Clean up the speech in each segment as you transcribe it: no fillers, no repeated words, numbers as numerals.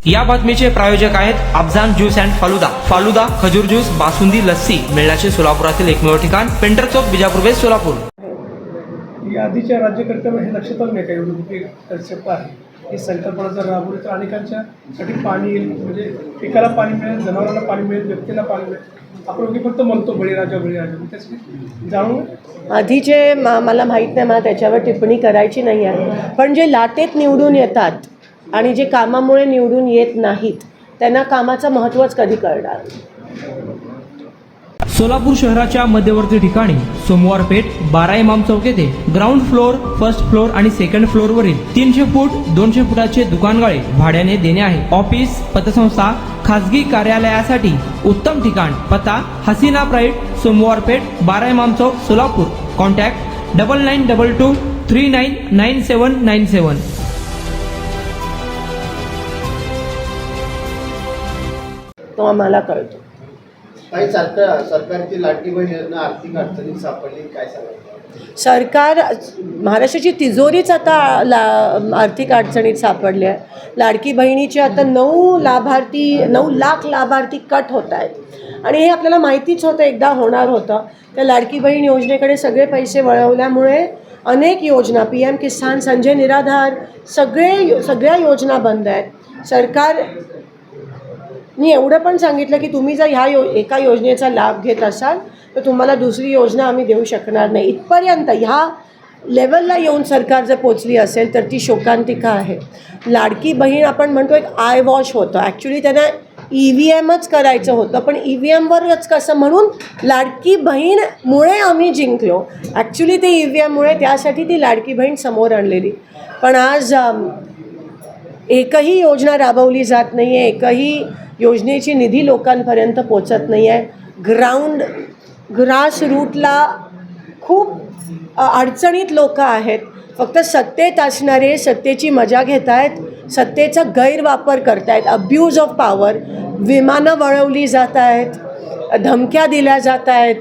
या बातमीचे प्रायोजक आहेत अफजान ज्यूस अँड फालुदा। फालुदा, खजूर ज्यूस, बासुंदी, लस्सी मिळण्याचे सोलापुरातील एकमेव ठिकाण पेंटर चौक, बिजापूर वेस्ट, सोलापूर। या आधीच्या राज्यकर्त्यांना हे लक्षात आलं नाही का एवढी मोठी कन्सेप्ट आहे ही संकल्पना जर राबवली तर अनेकांच्यासाठी पाणी येईल, म्हणजे पिकाला पाणी मिळेल, जनावरांना पाणी मिळेल, व्यक्तीला पाणी मिळेल। आपण फक्त म्हणतो बळीराजा बळीराजा, त्याची जाणून आधीचे मला माहीत नाही, मला त्याच्यावर टिप्पणी करायची नाही आहे, पण जे लाटेत निवडून येतात आणि जे कामामुळे निवडून येत नाहीत त्यांना कामाचं महत्त्वच कधी कळणार। सोलापूर शहराच्या मध्यवर्ती ठिकाणी सोमवार पेठ 12 इमाम चौक येथे ग्राउंड फ्लोअर, फर्स्ट फ्लोअर आणि सेकंड फ्लोअर वरील 300 फूट 200 फुटाचे दुकानगाळे भाड्याने देणे आहे। ऑफिस, पतसंस्था, खासगी कार्यालयासाठी उत्तम ठिकाण। पत्ता हसीना प्राईड, सोमवार पेठ 12 इमाम चौक, सोलापूर। कॉन्टॅक्ट 9922 399797। तो आम्हाला कळतो। काही सरकारची लाडकी बहीण योजना आर्थिक अडचणीत सापडली, काय सांगाल? सरकार, महाराष्ट्राची तिजोरीच आता आर्थिक अडचणीत सापडली आहे। लाडकी बहिणीचे आता 9 लाख लाभार्थी कट होत आहेत आणि हे आपल्याला माहितीच होतं, एकदा होणार होतं। त्या लाडकी बहीण योजनेकडे सगळे पैसे वळवल्यामुळे अनेक योजना, PM किसान, संजय निराधार, सगळ्या योजना बंद आहेत। सरकार मी एवढं पण सांगितलं की तुम्ही जर एका योजनेचा लाभ घेत असाल तर तुम्हाला दुसरी योजना आम्ही देऊ शकणार नाही। इथपर्यंत ह्या लेवलला येऊन सरकार जर पोचली असेल तर ती शोकांतिका आहे। लाडकी बहीण आपण म्हणतो एक आय वॉश होतं, ॲक्च्युली त्यांना EVMच करायचं होतं, पण EVMवरच कसं म्हणून लाडकी बहीणमुळे आम्ही जिंकलो। ॲक्च्युली ते EVMमुळे, त्यासाठी ती लाडकी बहीण समोर आणलेली, पण आज एकही योजना राबवली जात नाही आहे, एकही योजनेची निधी लोकांपर्यंत पोचत नाही आहे। ग्रास रूटला खूप अडचणीत लोक आहेत, फक्त सत्तेत असणारे सत्तेची मजा घेत आहेत, सत्तेचा गैरवापर करत आहेत, अब्यूज ऑफ पॉवर। विमानं वळवली जात आहेत, धमक्या दिल्या जात आहेत,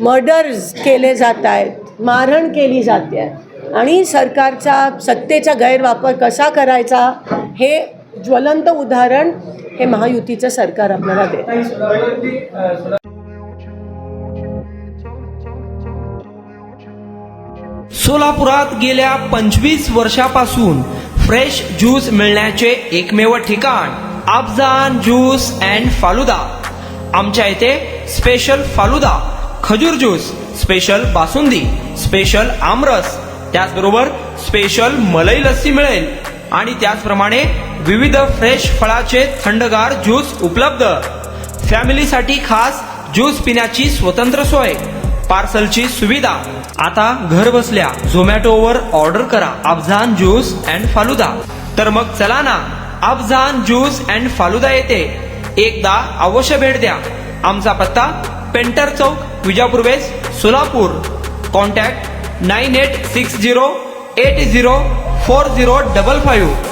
मर्डर्स केले जात आहेत, मारहाण केली जाते आहे आणि सरकारचा सत्तेचा गैरवापर कसा करायचा हे ज्वलंत उदाहरण हे महायुतीचं सरकार आपल्याला देतं। सोलापुरात गेल्या 25 वर्षापासून फ्रेश ज्यूस मिळण्याचे एकमेव ठिकाण अफजान ज्यूस अँड फालुदा। आमच्या इथे स्पेशल फालुदा, खजूर ज्यूस, स्पेशल बासुंदी, स्पेशल आमरस, त्याचबरोबर स्पेशल मलाई लस्सी मिळेल आणि त्याचप्रमाणे विविध फ्रेश फळाचे थंडगार ज्यूस उपलब्ध। फॅमिलीसाठी खास ज्यूस पिण्याची स्वतंत्र सोय, पार्सलची सुविधा। आता घर बसल्या झोमॅटोवर ऑर्डर करा अफजान ज्यूस अँड फालुदा। तर मग चला ना, अफजान ज्यूस अँड फालुदा येथे एकदा अवश्य भेट द्या। आमचा पत्ता पेंटर चौक, बिजापूर वेस्ट, सोलापूर। कॉन्टॅक्ट 9860 80 4055।